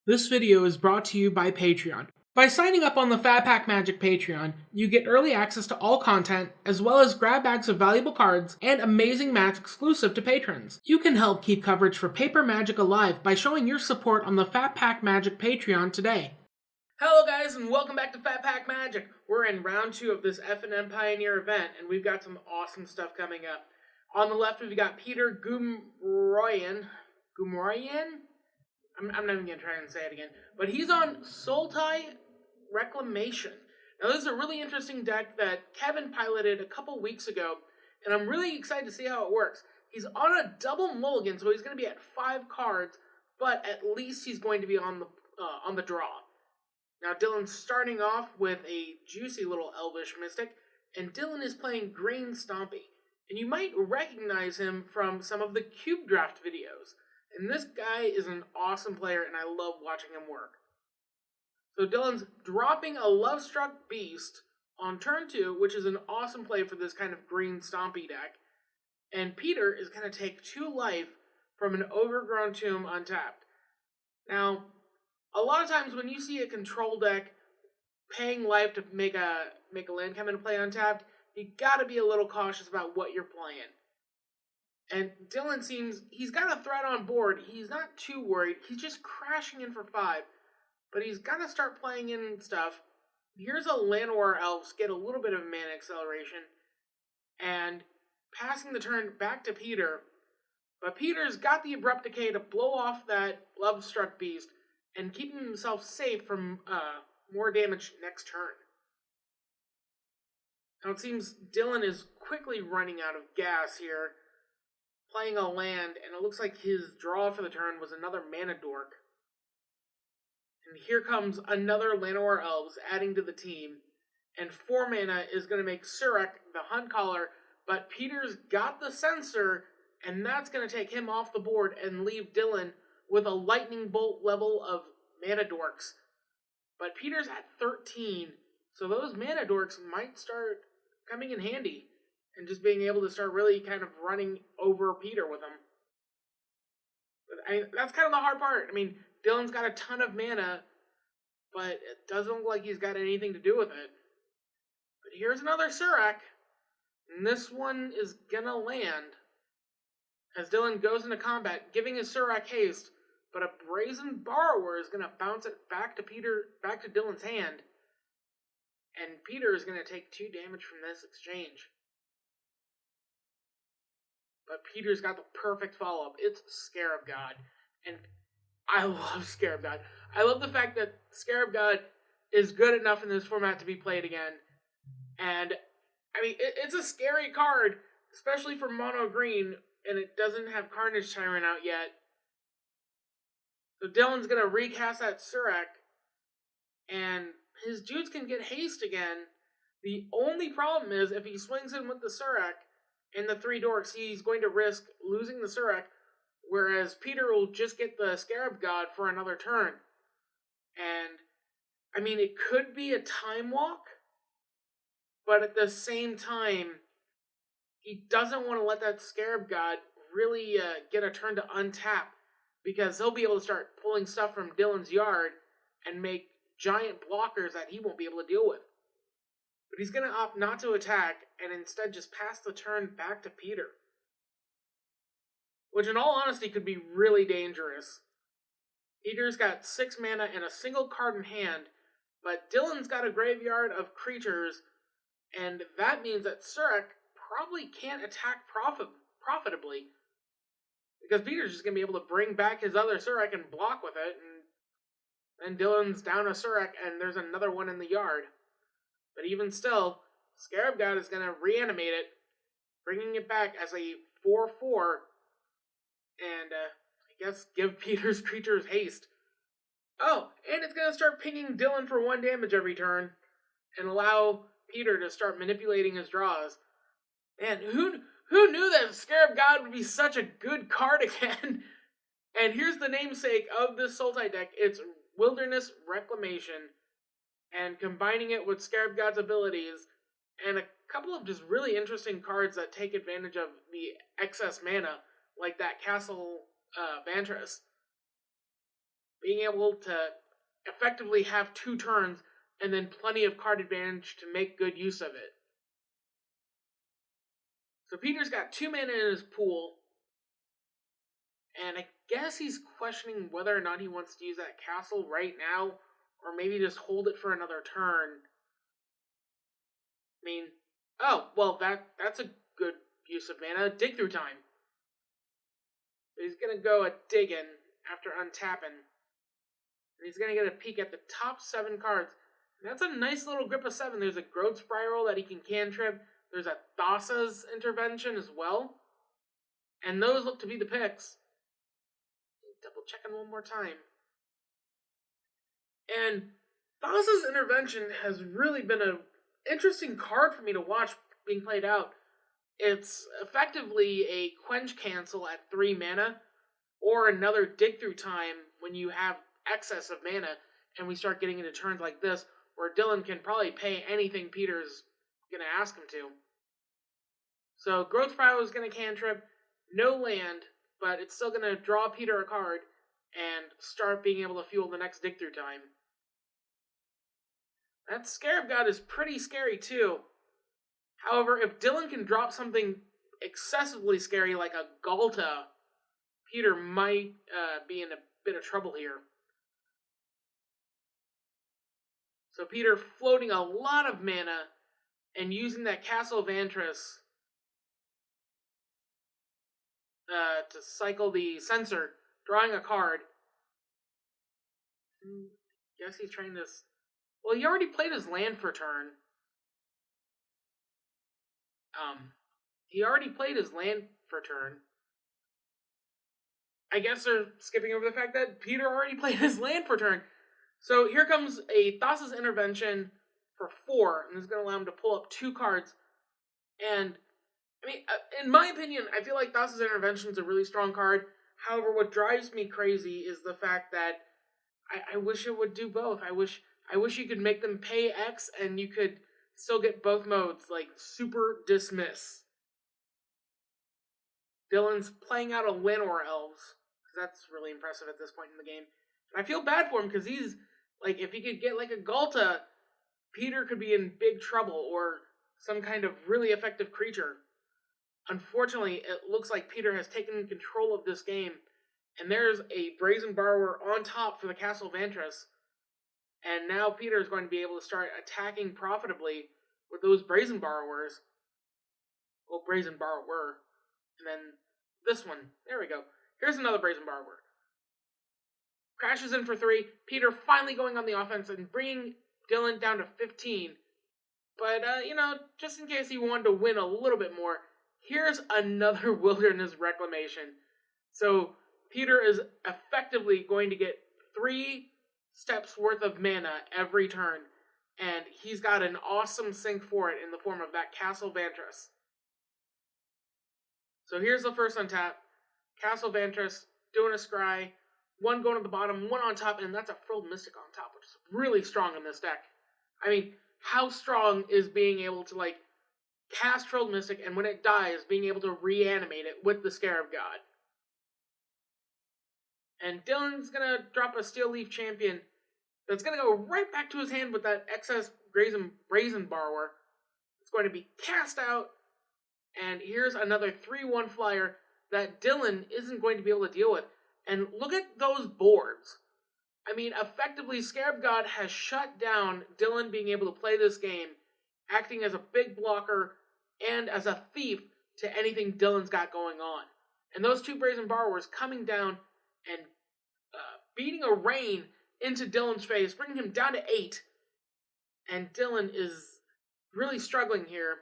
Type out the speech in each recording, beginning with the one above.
This video is brought to you by Patreon. By signing up on the Phat Pack Magic Patreon, you get early access to all content, as well as grab bags of valuable cards and amazing mats exclusive to patrons. You can help keep coverage for Paper Magic alive by showing your support on the Phat Pack Magic Patreon today. Hello guys, and welcome back to Phat Pack Magic. We're in round 2 of this FNM Pioneer event, and we've got some awesome stuff coming up. On the left, we've got Peter Gumroyan. I'm not even going to try and say it again. But he's on Sultai Reclamation. Now, this is a really interesting deck that Kevin piloted a couple weeks ago, and I'm really excited to see how it works. He's on a double mulligan, so he's going to be at 5 cards, but at least he's going to be on the draw. Now, Dylan's starting off with a juicy little Elvish Mystic, and Dylan is playing green Stompy. And you might recognize him from some of the Cube Draft videos. And this guy is an awesome player, and I love watching him work. So Dylan's dropping a Lovestruck Beast on turn 2, which is an awesome play for this kind of green Stompy deck. And Peter is going to take 2 life from an Overgrown Tomb untapped. Now, a lot of times when you see a control deck paying life to make a land come into play untapped, you gotta be a little cautious about what you're playing. And Dylan seems, he's got a threat on board. He's not too worried. He's just crashing in for 5. But he's got to start playing in stuff. Here's a Llanowar Elves, get a little bit of mana acceleration. And passing the turn back to Peter. But Peter's got the Abrupt Decay to blow off that Lovestruck Beast and keep himself safe from more damage next turn. Now it seems Dylan is quickly running out of gas here, playing a land, and it looks like his draw for the turn was another Mana Dork. And here comes another Llanowar Elves adding to the team, and 4 mana is going to make Surek the Hunt Caller, but Peter's got the Censor, and that's going to take him off the board and leave Dylan with a Lightning Bolt level of Mana Dorks. But Peter's at 13, so those Mana Dorks might start coming in handy, and just being able to start really kind of running over Peter with him. But that's kind of the hard part. I mean, Dylan's got a ton of mana, but it doesn't look like he's got anything to do with it. But here's another Surek, and this one is gonna land as Dylan goes into combat, giving his Surek haste, but a Brazen Borrower is gonna bounce it back to Dylan's hand. And Peter is going to take 2 damage from this exchange. But Peter's got the perfect follow-up. It's Scarab God. And I love Scarab God. I love the fact that Scarab God is good enough in this format to be played again. And, I mean, it's a scary card, especially for mono green, and it doesn't have Carnage Tyrant out yet. So Dylan's going to recast that Surek, and his dudes can get haste again. The only problem is if he swings in with the Surek and the 3 dorks, he's going to risk losing the Surek, whereas Peter will just get the Scarab God for another turn. And, I mean, it could be a time walk, but at the same time, he doesn't want to let that Scarab God really get a turn to untap, because he'll be able to start pulling stuff from Dylan's yard and make giant blockers that he won't be able to deal with. But he's going to opt not to attack and instead just pass the turn back to Peter. Which in all honesty could be really dangerous. Peter's got 6 mana and a single card in hand, but Dylan's got a graveyard of creatures, and that means that Surek probably can't attack profitably. Because Peter's just going to be able to bring back his other Surek and block with it, and Dylan's down a Surek, and there's another one in the yard. But even still, Scarab God is going to reanimate it, bringing it back as a 4/4, and I guess give Peter's creatures haste. Oh, and it's going to start pinging Dylan for 1 damage every turn, and allow Peter to start manipulating his draws. Man, who knew that Scarab God would be such a good card again? And here's the namesake of this Sultai deck. It's Wilderness Reclamation, and combining it with Scarab God's abilities, and a couple of just really interesting cards that take advantage of the excess mana, like that Castle Vantress. But being able to effectively have 2 turns and then plenty of card advantage to make good use of it. So Peter's got 2 mana in his pool, and I guess he's questioning whether or not he wants to use that castle right now, or maybe just hold it for another turn. I mean, oh, well, that's a good use of mana. Dig through time. But he's going to go a diggin' after untapping. And he's going to get a peek at the top 7 cards. And that's a nice little grip of 7. There's a Growth Spiral that he can cantrip. There's a Thassa's Intervention as well. And those look to be the picks. Double checking one more time. And Thassa's Intervention has really been an interesting card for me to watch being played out. It's effectively a Quench Cancel at 3 mana, or another Dig Through Time when you have excess of mana, and we start getting into turns like this, where Dylan can probably pay anything Peter's going to ask him to. So Growth Spiral is going to cantrip, no land, but it's still going to draw Peter a card, and start being able to fuel the next Dig Through Time. That Scarab God is pretty scary too. However, if Dylan can drop something excessively scary like a Galta, Peter might be in a bit of trouble here. So Peter floating a lot of mana and using that Castle Vantress to cycle the Censor, drawing a card. Guess he's trying this. Well, he already played his land for turn. I guess they're skipping over the fact that Peter already played his land for turn. So here comes a Thassa's Intervention for 4, and this is going to allow him to pull up 2 cards. And, I mean, in my opinion, I feel like Thassa's Intervention is a really strong card. However, what drives me crazy is the fact that I wish it would do both. I wish you could make them pay X and you could still get both modes, like Super Dismiss. Dylan's playing out a Llanowar Elves, because that's really impressive at this point in the game. And I feel bad for him, because he's, like, if he could get, like, a Galta, Peter could be in big trouble, or some kind of really effective creature. Unfortunately, it looks like Peter has taken control of this game, and there's a Brazen Borrower on top for the Castle Vantress. And now Peter is going to be able to start attacking profitably with those Brazen Borrowers. Well, Brazen Borrower. And then this one. There we go. Here's another Brazen Borrower. Crashes in for 3. Peter finally going on the offense and bringing Dylan down to 15. But, just in case he wanted to win a little bit more, here's another Wilderness Reclamation. So Peter is effectively going to get 3 steps worth of mana every turn, and he's got an awesome sink for it in the form of that Castle Vantress. So here's the first untap. Castle Vantress doing a scry, 1 going to the bottom, 1 on top, and that's a Frilled Mystic on top, which is really strong in this deck. I mean, how strong is being able to, like, cast Frilled Mystic, and when it dies, being able to reanimate it with the Scarab God? And Dylan's going to drop a Steel Leaf Champion that's going to go right back to his hand with that excess Brazen Borrower. It's going to be cast out, and here's another 3/1 flyer that Dylan isn't going to be able to deal with. And look at those boards. I mean, effectively, Scarab God has shut down Dylan being able to play this game, acting as a big blocker and as a thief to anything Dylan's got going on. And those 2 Brazen Borrowers coming down and beating a rain into Dylan's face, bringing him down to 8. And Dylan is really struggling here.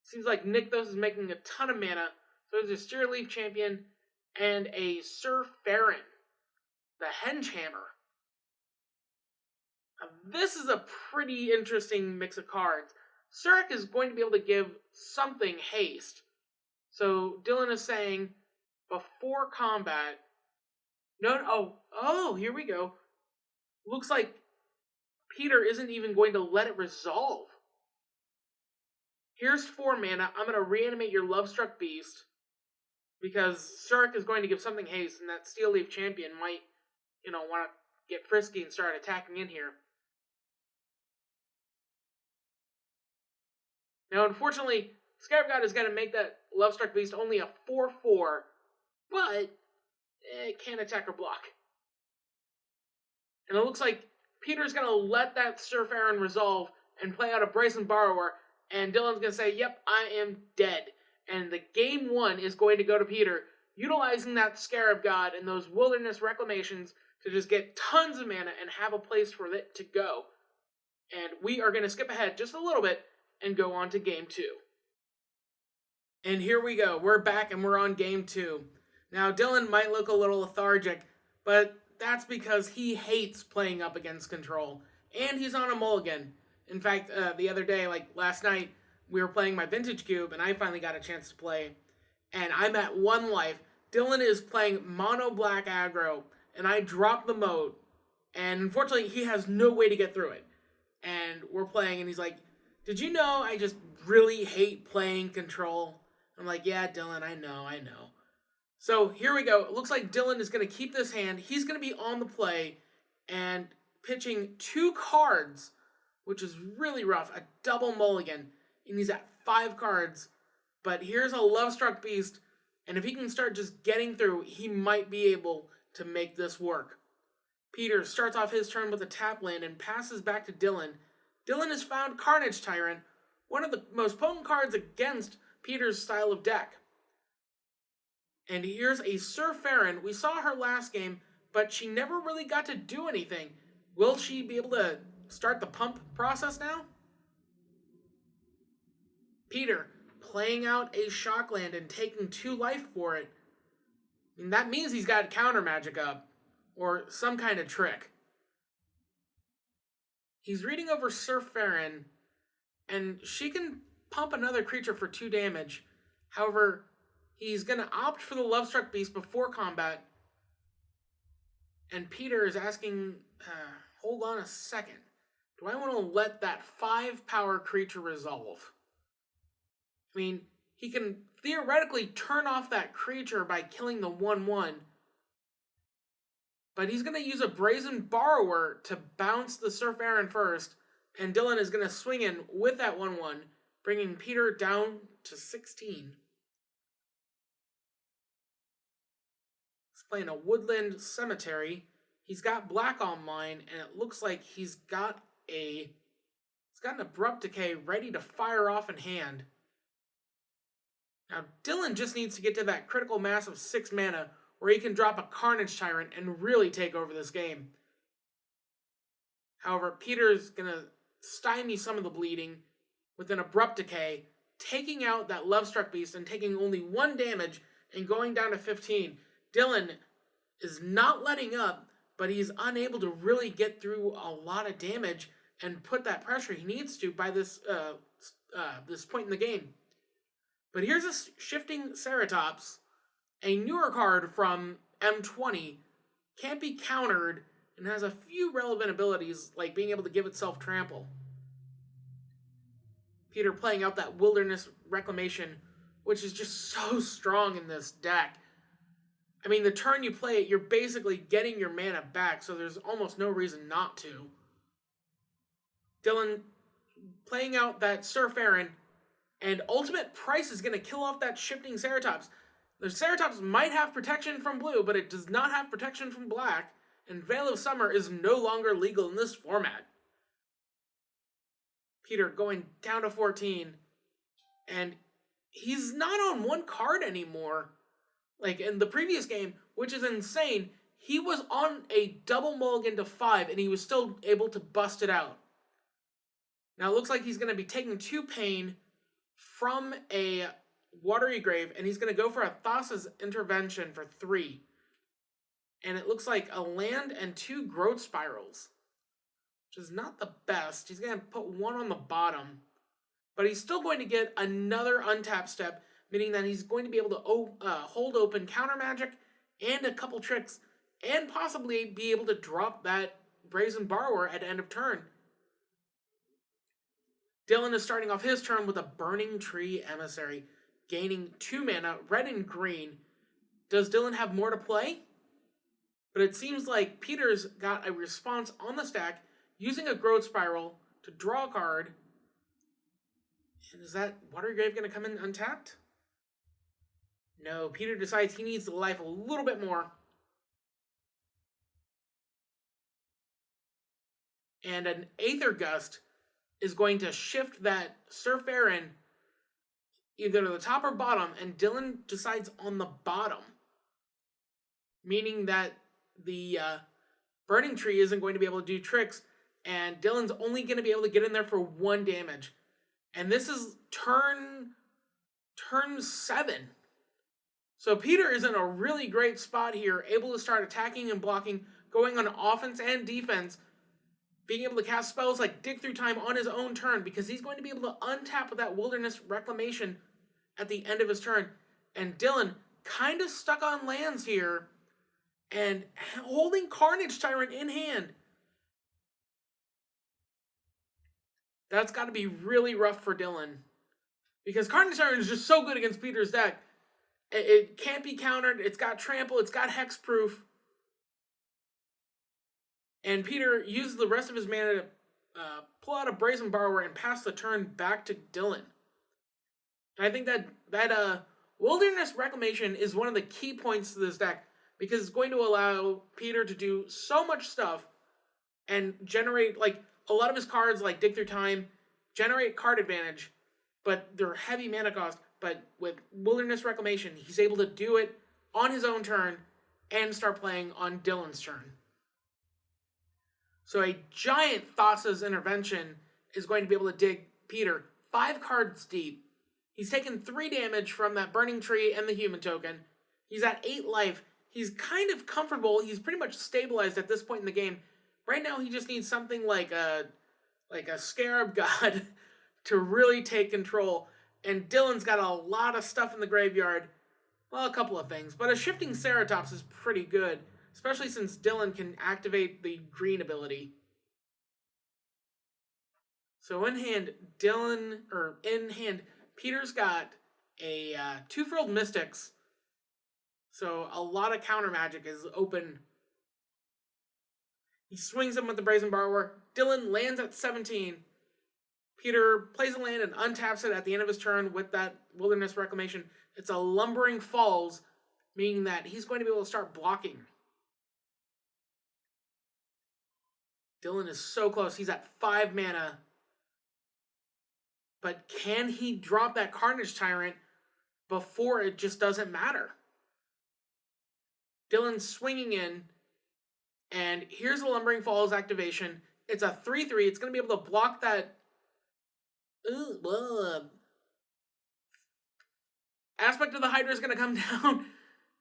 Seems like Nykthos is making a ton of mana. So there's a Steer Leaf Champion and a Sir Farron, the Henge Hammer. Now, this is a pretty interesting mix of cards. Surik is going to be able to give something haste. So Dylan is saying, before combat... here we go. Looks like Peter isn't even going to let it resolve. Here's 4 mana. I'm going to reanimate your Lovestruck Beast, because Surik is going to give something haste, and that Steel Leaf Champion might want to get frisky and start attacking in here. Now, unfortunately, Scarab God is going to make that Lovestruck Beast only a 4/4, but it can't attack or block. And it looks like Peter's going to let that Surf Aaron resolve and play out a Brazen Borrower, and Dylan's going to say, yep, I am dead. And the game 1 is going to go to Peter, utilizing that Scarab God and those Wilderness Reclamations to just get tons of mana and have a place for it to go. And we are going to skip ahead just a little bit and go on to game 2. And here we go. We're back and we're on game 2. Now, Dylan might look a little lethargic, but that's because he hates playing up against control. And he's on a mulligan. In fact, the other day, like last night, we were playing my Vintage Cube, and I finally got a chance to play. And I'm at 1 life. Dylan is playing mono black aggro, and I dropped the moat. And unfortunately, he has no way to get through it. And we're playing, and he's like, did you know I just really hate playing control? I'm like, yeah, Dylan, I know. So here we go. It looks like Dylan is going to keep this hand. He's going to be on the play and pitching 2 cards, which is really rough. A double mulligan. And he's at 5 cards. But here's a Lovestruck Beast. And if he can start just getting through, he might be able to make this work. Peter starts off his turn with a tap land and passes back to Dylan. Dylan has found Carnage Tyrant, one of the most potent cards against Peter's style of deck. And here's a Sir Farron. We saw her last game, but she never really got to do anything. Will she be able to start the pump process now? Peter playing out a Shockland and taking 2 life for it. I mean, that means he's got counter magic up, or some kind of trick. He's reading over Sir Farron, and she can pump another creature for 2 damage. However, he's going to opt for the Lovestruck Beast before combat. And Peter is asking, hold on a second. Do I want to let that 5 power creature resolve? I mean, he can theoretically turn off that creature by killing the 1/1. But he's going to use a Brazen Borrower to bounce the Surf Aaron first. And Dylan is going to swing in with that 1/1, bringing Peter down to 16. He's playing a Woodland Cemetery. He's got black online, and it looks like he's got an Abrupt Decay ready to fire off in hand. Now, Dylan just needs to get to that critical mass of 6 mana where he can drop a Carnage Tyrant and really take over this game. However, Peter's going to stymie some of the bleeding with an Abrupt Decay, taking out that Lovestruck Beast and taking only 1 damage and going down to 15. Dylan is not letting up, but he's unable to really get through a lot of damage and put that pressure he needs to by this point in the game. But here's a Shifting Ceratops, a newer card from M20, can't be countered, and has a few relevant abilities, like being able to give itself trample. Peter playing out that Wilderness Reclamation, which is just so strong in this deck. I mean, the turn you play it, you're basically getting your mana back, so there's almost no reason not to. Dylan playing out that Sir Farron, and Ultimate Price is going to kill off that Shifting Ceratops. The Ceratops might have protection from blue, but it does not have protection from black, and Veil of Summer is no longer legal in this format. Peter going down to 14, and he's not on 1 card anymore. Like in the previous game, which is insane, he was on a double mulligan to 5, and he was still able to bust it out. Now it looks like he's going to be taking 2 pain from a Watery Grave, and he's going to go for a Thassa's Intervention for 3. And it looks like a land and 2 Growth Spirals, which is not the best. He's going to put 1 on the bottom, but he's still going to get another untap step, meaning that he's going to be able to hold open counter magic and a couple tricks, and possibly be able to drop that Brazen Borrower at end of turn. Dylan is starting off his turn with a Burning Tree Emissary, gaining 2 mana, red and green. Does Dylan have more to play? but it seems like Peter's got a response on the stack using a Growth Spiral to draw a card. And is that Watergrave going to come in untapped? No, Peter decides he needs the life a little bit more. And an Aether Gust is going to shift that Surf Aaron either to the top or bottom, and Dylan decides on the bottom. Meaning that the Burning Tree isn't going to be able to do tricks, and Dylan's only going to be able to get in there for 1 damage. And this is turn 7. So Peter is in a really great spot here, able to start attacking and blocking, going on offense and defense, being able to cast spells like Dig Through Time on his own turn, because he's going to be able to untap with that Wilderness Reclamation at the end of his turn. And Dylan kind of stuck on lands here, and holding Carnage Tyrant in hand. That's got to be really rough for Dylan, because Carnage Tyrant is just so good against Peter's deck. It can't be countered. It's got Trample. It's got Hexproof. And Peter uses the rest of his mana to pull out a Brazen Borrower and pass the turn back to Dylan. And I think that Wilderness Reclamation is one of the key points to this deck, because it's going to allow Peter to do so much stuff and generate, like, a lot of his cards, like Dig Through Time, generate card advantage, but they're heavy mana cost. But with Wilderness Reclamation, he's able to do it on his own turn and start playing on Dylan's turn. So a giant Thassa's Intervention is going to be able to dig Peter 5 cards deep. He's taken 3 damage from that Burning Tree and the Human Token. He's at 8 life. He's kind of comfortable. He's pretty much stabilized at this point in the game. Right now, he just needs something like a Scarab God to really take control. And Dylan's got a lot of stuff in the graveyard. Well, a couple of things. But a Shifting Ceratops is pretty good, especially since Dylan can activate the green ability. So in hand, Peter's got a 2 Frilled Mystics. So a lot of counter magic is open. He swings him with the Brazen Borrower. Dylan lands at 17. Peter plays a land and untaps it at the end of his turn with that Wilderness Reclamation. It's a Lumbering Falls, meaning that he's going to be able to start blocking. Dylan is so close. He's at 5 mana. But can he drop that Carnage Tyrant before it just doesn't matter? Dylan's swinging in, and here's a Lumbering Falls activation. It's a 3/3. It's going to be able to block that Aspect of the Hydra is going to come down.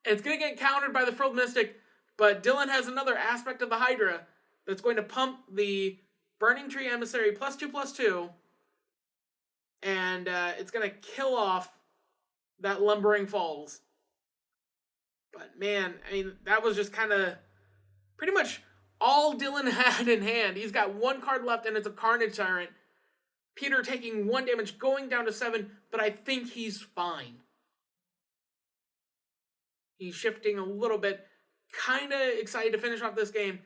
It's going to get countered by the Frilled Mystic, but Dylan has another Aspect of the Hydra that's going to pump the Burning Tree Emissary +2/+2, and it's going to kill off that Lumbering Falls. But man, I mean, that was just kind of pretty much all Dylan had in hand. He's got 1 card left, and it's a Carnage Tyrant. Peter taking 1 damage, going down to 7, but I think he's fine. He's shifting a little bit, kind of excited to finish off this game.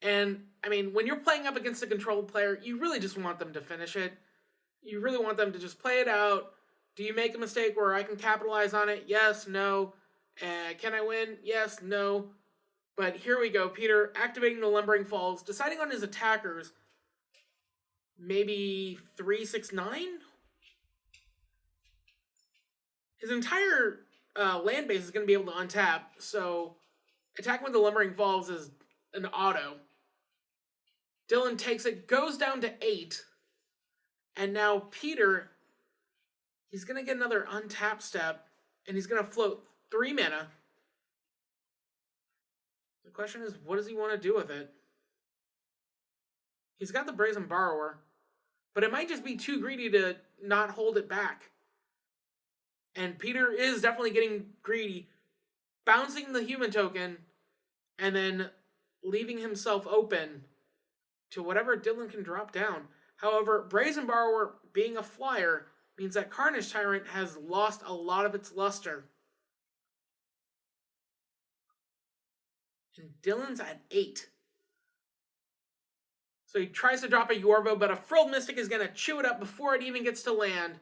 And, I mean, when you're playing up against a controlled player, you really just want them to finish it. You really want them to just play it out. Do you make a mistake where I can capitalize on it? Yes, no. Can I win? Yes, no. But here we go. Peter activating the Lumbering Falls, deciding on his attackers. Maybe 3, 6, 9? His entire land base is going to be able to untap, so attacking with the Lumbering Falls is an auto. Dylan takes it, goes down to 8, and now Peter, he's going to get another untap step, and he's going to float 3 mana. The question is, what does he want to do with it? He's got the Brazen Borrower, but it might just be too greedy to not hold it back. And Peter is definitely getting greedy, bouncing the Human Token, and then leaving himself open to whatever Dylan can drop down. However, Brazen Borrower being a flyer means that Carnage Tyrant has lost a lot of its luster. And Dylan's at 8. So he tries to drop a Yorvo, but a Frilled Mystic is going to chew it up before it even gets to land.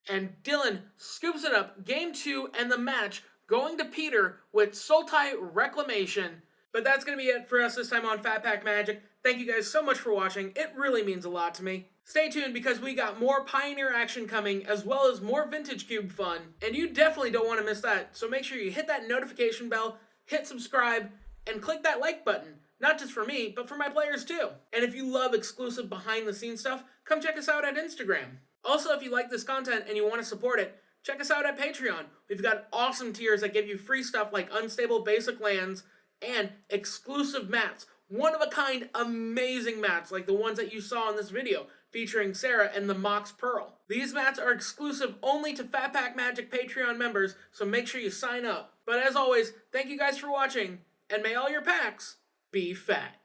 And Dylan scoops it up. Game 2 and the match going to Peter with Sultai Reclamation. But that's going to be it for us this time on Phat Pack Magic. Thank you guys so much for watching. It really means a lot to me. Stay tuned because we got more Pioneer action coming as well as more Vintage Cube fun. And you definitely don't want to miss that. So make sure you hit that notification bell, hit subscribe, and click that like button. Not just for me, but for my players too. And if you love exclusive behind the scenes stuff, come check us out at Instagram. Also, if you like this content and you want to support it, check us out at Patreon. We've got awesome tiers that give you free stuff like Unstable Basic Lands and exclusive mats. One-of-a-kind amazing mats like the ones that you saw in this video featuring Sarah and the Mox Pearl. These mats are exclusive only to Phat Pack Magic Patreon members, so make sure you sign up. But as always, thank you guys for watching, and may all your packs be fat.